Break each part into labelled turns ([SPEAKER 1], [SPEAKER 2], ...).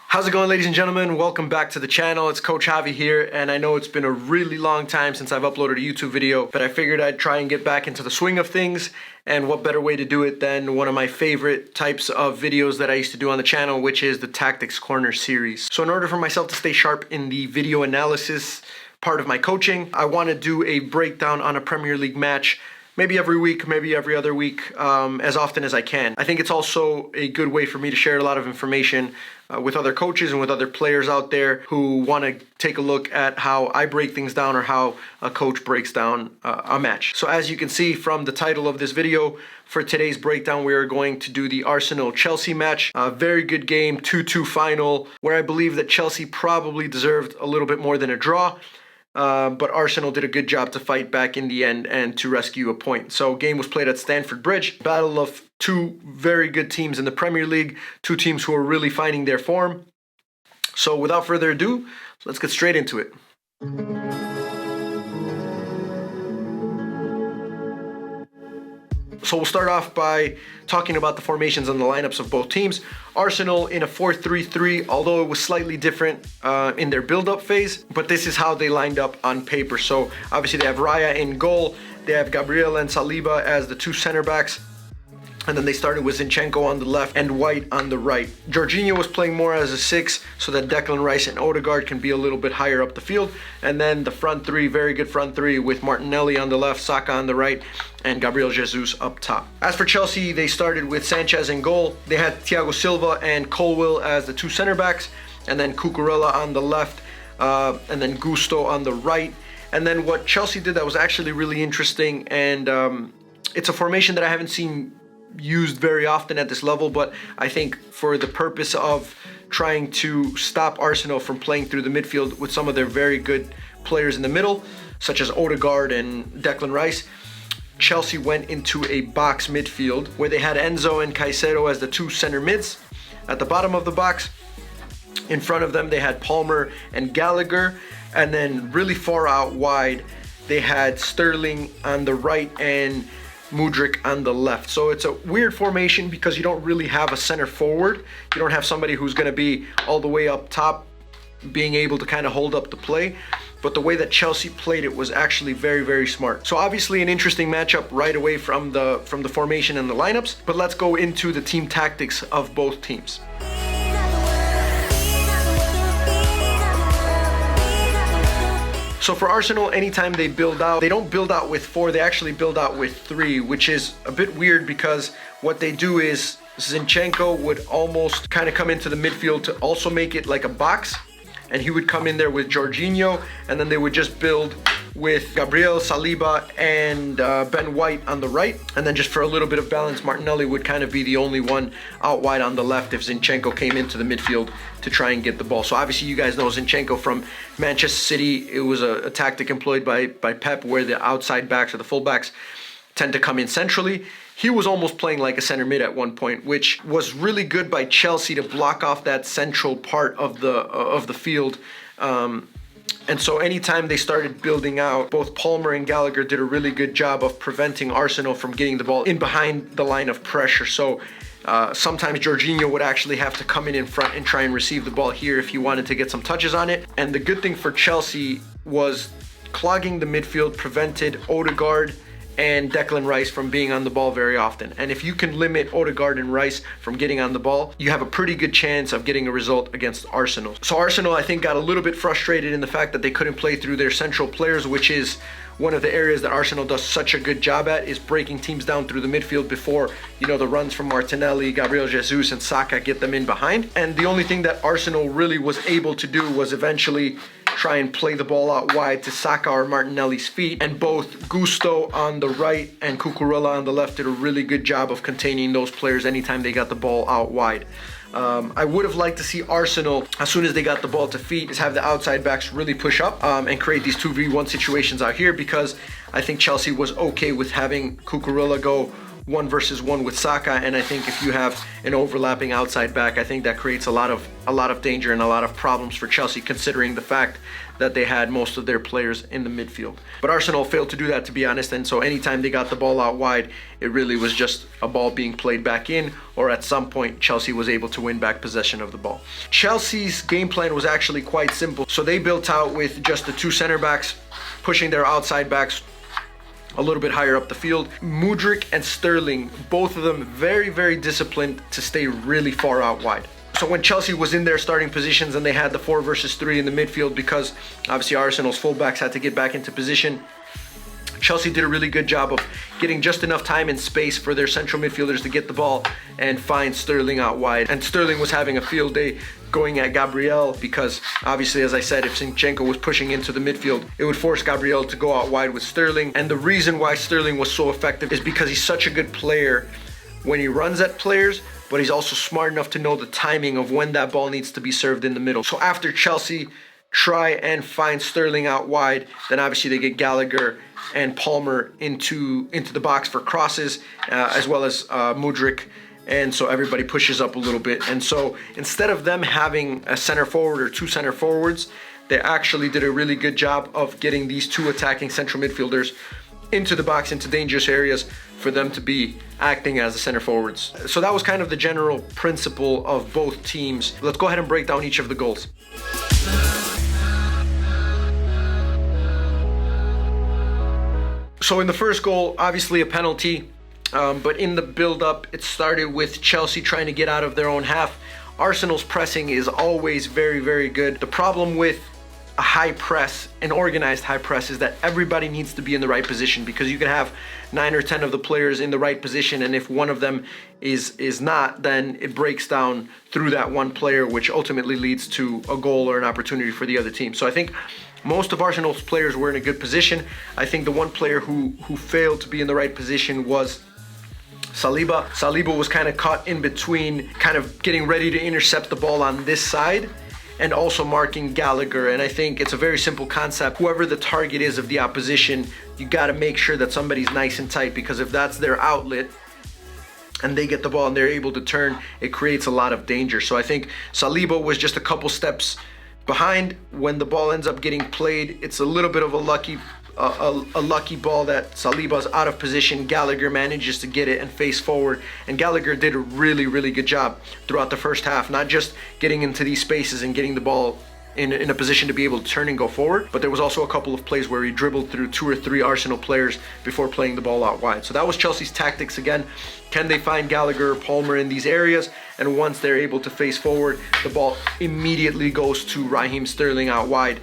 [SPEAKER 1] How's it going, ladies and gentlemen? Welcome back to the channel. It's Coach Javi here, and I know it's been a really long time since I've uploaded a YouTube video, but I figured I'd try and get back into the swing of things, and what better way to do it than one of my favorite types of videos that I used to do on the channel, which is the Tactics Corner series. So in order for myself to stay sharp in the video analysis part of my coaching, I want to do a breakdown on a Premier League match, maybe every week, maybe every other week, as often as I can. I think it's also a good way for me to share a lot of information with other coaches and with other players out there who want to take a look at how I break things down or how a coach breaks down a match. So as you can see from the title of this video, for today's breakdown, we are going to do the Arsenal-Chelsea match. A very good game, 2-2 final, where I believe that Chelsea probably deserved a little bit more than a draw. But Arsenal did a good job to fight back in the end and to rescue a point. So game was played at Stamford Bridge. Battle of two very good teams in the Premier League. Two teams who are really finding their form. So without further ado, let's get straight into it. So we'll start off by talking about the formations and the lineups of both teams. Arsenal in a 4-3-3, although it was slightly different in their build-up phase, but this is how they lined up on paper. So obviously they have Raya in goal, they have Gabriel and Saliba as the two center backs, and then they started with Zinchenko on the left and White on the right. Jorginho was playing more as a 6 so that Declan Rice and Odegaard can be a little bit higher up the field. And then the front three, very good front three with Martinelli on the left, Saka on the right, and Gabriel Jesus up top. As for Chelsea, they started with Sanchez in goal. They had Thiago Silva and Colwill as the two center backs, and then Cucurella on the left, and then Gusto on the right. And then what Chelsea did that was actually really interesting, and it's a formation that I haven't seen used very often at this level, but I think for the purpose of trying to stop Arsenal from playing through the midfield with some of their very good players in the middle, such as Odegaard and Declan Rice, Chelsea went into a box midfield where they had Enzo and Caicedo as the two center mids. At the bottom of the box, in front of them, they had Palmer and Gallagher, and then really far out wide, they had Sterling on the right and Mudryk on the left. So it's a weird formation because you don't really have a center forward. You don't have somebody who's going to be all the way up top being able to kind of hold up the play. But the way that Chelsea played it was actually very, very smart. So obviously an interesting matchup right away from the formation and the lineups. But let's go into the team tactics of both teams. So for Arsenal, anytime they build out, they don't build out with 4, they actually build out with 3, which is a bit weird because what they do is Zinchenko would almost kind of come into the midfield to also make it like a box, and he would come in there with Jorginho, and then they would just build with Gabriel, Saliba, and Ben White on the right. And then just for a little bit of balance, Martinelli would kind of be the only one out wide on the left if Zinchenko came into the midfield to try and get the ball. So obviously you guys know Zinchenko from Manchester City. It was a tactic employed by Pep where the outside backs or the full backs tend to come in centrally. He was almost playing like a center mid at one point, which was really good by Chelsea to block off that central part of the field. And so anytime they started building out, both Palmer and Gallagher did a really good job of preventing Arsenal from getting the ball in behind the line of pressure. So sometimes Jorginho would actually have to come in front and try and receive the ball here if he wanted to get some touches on it. And the good thing for Chelsea was clogging the midfield prevented Odegaard and Declan Rice from being on the ball very often. And if you can limit Odegaard and Rice from getting on the ball, you have a pretty good chance of getting a result against Arsenal. So Arsenal, I think, got a little bit frustrated in the fact that they couldn't play through their central players, which is one of the areas that Arsenal does such a good job at, is breaking teams down through the midfield before, the runs from Martinelli, Gabriel Jesus, and Saka get them in behind. And the only thing that Arsenal really was able to do was eventually try and play the ball out wide to Saka or Martinelli's feet. And both Gusto on the right and Cucurella on the left did a really good job of containing those players anytime they got the ball out wide. I would have liked to see Arsenal, as soon as they got the ball to feet, is have the outside backs really push up and create these 2v1 situations out here, because I think Chelsea was okay with having Cucurella go 1-versus-1 with Saka, and I think if you have an overlapping outside back, I think that creates a lot of danger and a lot of problems for Chelsea, considering the fact that they had most of their players in the midfield. But Arsenal failed to do that, to be honest, and so anytime they got the ball out wide, it really was just a ball being played back in, or at some point Chelsea was able to win back possession of the ball. Chelsea's game plan was actually quite simple. So they built out with just the two center backs, pushing their outside backs a little bit higher up the field. Mudryk and Sterling, both of them very, very disciplined to stay really far out wide. So when Chelsea was in their starting positions and they had the 4-versus-3 in the midfield, because obviously Arsenal's fullbacks had to get back into position, Chelsea did a really good job of getting just enough time and space for their central midfielders to get the ball and find Sterling out wide. And Sterling was having a field day going at Gabriel, because obviously, as I said, if Zinchenko was pushing into the midfield, it would force Gabriel to go out wide with Sterling. And the reason why Sterling was so effective is because he's such a good player when he runs at players, but he's also smart enough to know the timing of when that ball needs to be served in the middle. So after Chelsea try and find Sterling out wide, then obviously they get Gallagher and Palmer into the box for crosses, as well as Mudryk. And so everybody pushes up a little bit. And so instead of them having a center forward or two center forwards, they actually did a really good job of getting these two attacking central midfielders into the box, into dangerous areas for them to be acting as the center forwards. So that was kind of the general principle of both teams. Let's go ahead and break down each of the goals. So in the first goal, obviously a penalty. But in the build-up, it started with Chelsea trying to get out of their own half. Arsenal's pressing is always very, very good. The problem with a high press, an organized high press, is that everybody needs to be in the right position, because you can have 9 or 10 of the players in the right position, and if one of them is not, then it breaks down through that one player, which ultimately leads to a goal or an opportunity for the other team. So I think most of Arsenal's players were in a good position. I think the one player who failed to be in the right position was Saliba. Saliba was kind of caught in between, kind of getting ready to intercept the ball on this side and also marking Gallagher. And I think it's a very simple concept. Whoever the target is of the opposition, you got to make sure that somebody's nice and tight, because if that's their outlet and they get the ball and they're able to turn, it creates a lot of danger. So I think Saliba was just a couple steps behind. When the ball ends up getting played, it's a little bit of a lucky ball that Saliba's out of position. Gallagher manages to get it and face forward, and Gallagher did a really, really good job throughout the first half, not just getting into these spaces and getting the ball in a position to be able to turn and go forward, but there was also a couple of plays where he dribbled through 2 or 3 Arsenal players before playing the ball out wide. So that was Chelsea's tactics again. Can they find Gallagher, Palmer in these areas? And once they're able to face forward, the ball immediately goes to Raheem Sterling out wide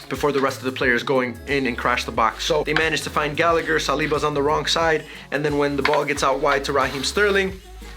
[SPEAKER 1] before the rest of the players going in and crash the box. So they managed to find Gallagher, Saliba's on the wrong side, and then when the ball gets out wide to Raheem Sterling,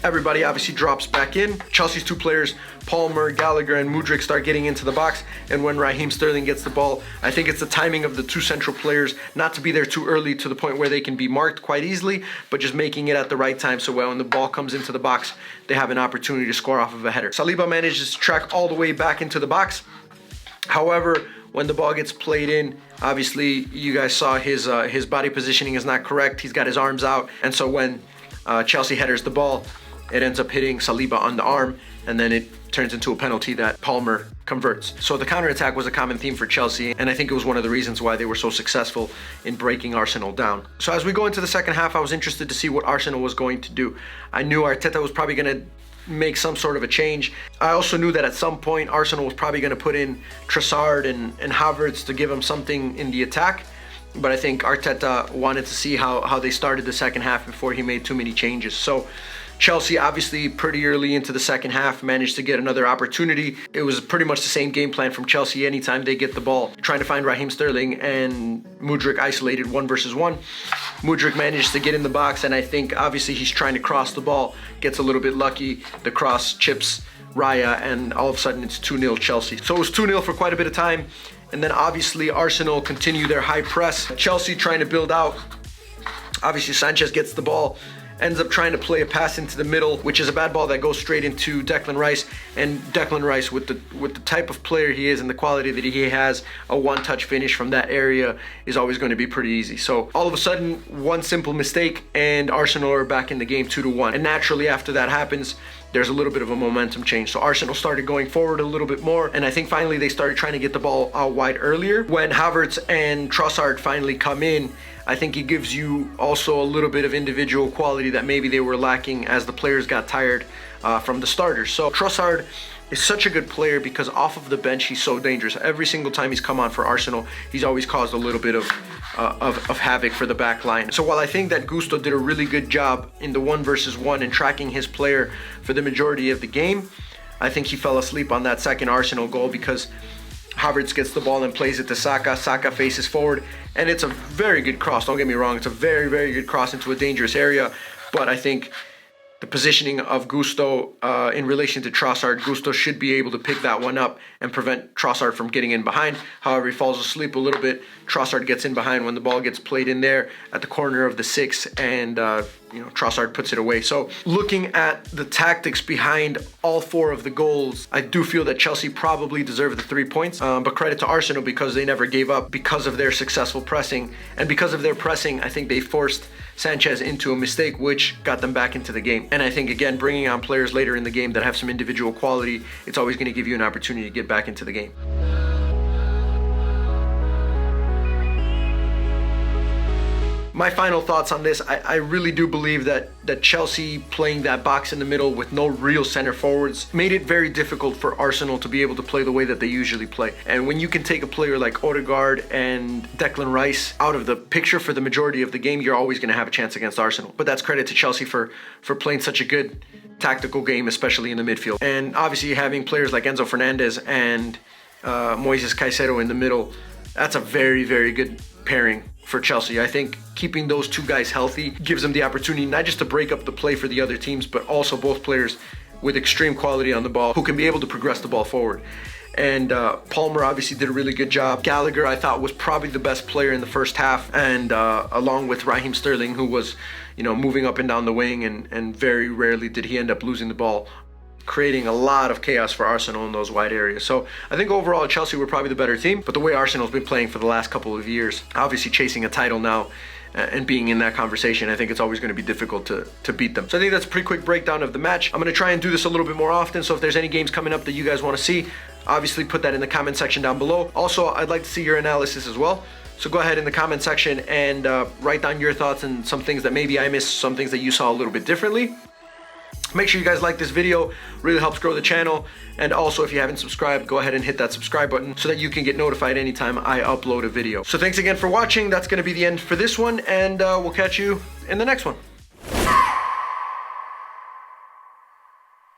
[SPEAKER 1] everybody obviously drops back in. Chelsea's 2 players, Palmer, Gallagher, and Mudryk, start getting into the box, and when Raheem Sterling gets the ball, I think it's the timing of the 2 central players not to be there too early to the point where they can be marked quite easily, but just making it at the right time, so when the ball comes into the box, they have an opportunity to score off of a header. Saliba manages to track all the way back into the box. However, when the ball gets played in, obviously you guys saw his body positioning is not correct. He's got his arms out, and so when Chelsea headers the ball, it ends up hitting Saliba on the arm, and then it turns into a penalty that Palmer converts. So the counterattack was a common theme for Chelsea, and I think it was one of the reasons why they were so successful in breaking Arsenal down. So as we go into the second half, I was interested to see what Arsenal was going to do. I knew Arteta was probably going to make some sort of a change. I also knew that at some point Arsenal was probably going to put in Trossard and Havertz to give him something in the attack, but I think Arteta wanted to see how they started the second half before he made too many changes. So Chelsea, obviously pretty early into the second half, managed to get another opportunity. It was pretty much the same game plan from Chelsea anytime they get the ball, trying to find Raheem Sterling and Mudryk isolated 1-versus-1. Mudryk managed to get in the box, and I think obviously he's trying to cross the ball, gets a little bit lucky, the cross chips Raya, and all of a sudden it's 2-0 Chelsea. So it was 2-0 for quite a bit of time, and then obviously Arsenal continue their high press. Chelsea trying to build out. Obviously Sanchez gets the ball, ends up trying to play a pass into the middle, which is a bad ball that goes straight into Declan Rice. And Declan Rice, with the type of player he is and the quality that he has, a one-touch finish from that area is always going to be pretty easy. So all of a sudden, one simple mistake and Arsenal are back in the game 2-1. And naturally after that happens, there's a little bit of a momentum change. So Arsenal started going forward a little bit more, and I think finally they started trying to get the ball out wide earlier. When Havertz and Trossard finally come in, I think it gives you also a little bit of individual quality that maybe they were lacking as the players got tired from the starters. So Trossard is such a good player because off of the bench he's so dangerous. Every single time he's come on for Arsenal, he's always caused a little bit of havoc for the back line. So while I think that Gusto did a really good job in the 1-versus-1 and tracking his player for the majority of the game, I think he fell asleep on that second Arsenal goal because Havertz gets the ball and plays it to Saka. Saka faces forward, and it's a very good cross. Don't get me wrong, it's a very, very good cross into a dangerous area, but I think the positioning of Gusto in relation to Trossard, Gusto should be able to pick that one up and prevent Trossard from getting in behind. However, he falls asleep a little bit. Trossard gets in behind when the ball gets played in there at the corner of the 6, and Trossard puts it away. So looking at the tactics behind all 4 of the goals, I do feel that Chelsea probably deserved the 3 points, but credit to Arsenal because they never gave up because of their successful pressing. And because of their pressing, I think they forced Sanchez into a mistake, which got them back into the game. And I think, again, bringing on players later in the game that have some individual quality, it's always going to give you an opportunity to get back into the game. My final thoughts on this, I really do believe that Chelsea playing that box in the middle with no real center forwards made it very difficult for Arsenal to be able to play the way that they usually play. And when you can take a player like Odegaard and Declan Rice out of the picture for the majority of the game, you're always going to have a chance against Arsenal. But that's credit to Chelsea for playing such a good tactical game, especially in the midfield. And obviously having players like Enzo Fernandez and Moises Caicedo in the middle, that's a very, very good pairing for Chelsea. I think keeping those 2 guys healthy gives them the opportunity not just to break up the play for the other teams, but also both players with extreme quality on the ball who can be able to progress the ball forward. And Palmer obviously did a really good job. Gallagher, I thought, was probably the best player in the first half, and along with Raheem Sterling, who was moving up and down the wing, and very rarely did he end up losing the ball, creating a lot of chaos for Arsenal in those wide areas. So I think overall Chelsea were probably the better team, but the way Arsenal's been playing for the last couple of years, obviously chasing a title now and being in that conversation, I think it's always going to be difficult to beat them. So I think that's a pretty quick breakdown of the match. I'm going to try and do this a little bit more often, so if there's any games coming up that you guys want to see, obviously put that in the comment section down below. Also, I'd like to see your analysis as well. So go ahead in the comment section and write down your thoughts and some things that maybe I missed, some things that you saw a little bit differently. Make sure you guys like this video, really helps grow the channel. And also, if you haven't subscribed, go ahead and hit that subscribe button so that you can get notified anytime I upload a video. So thanks again for watching. That's going to be the end for this one, and we'll catch you in the next one.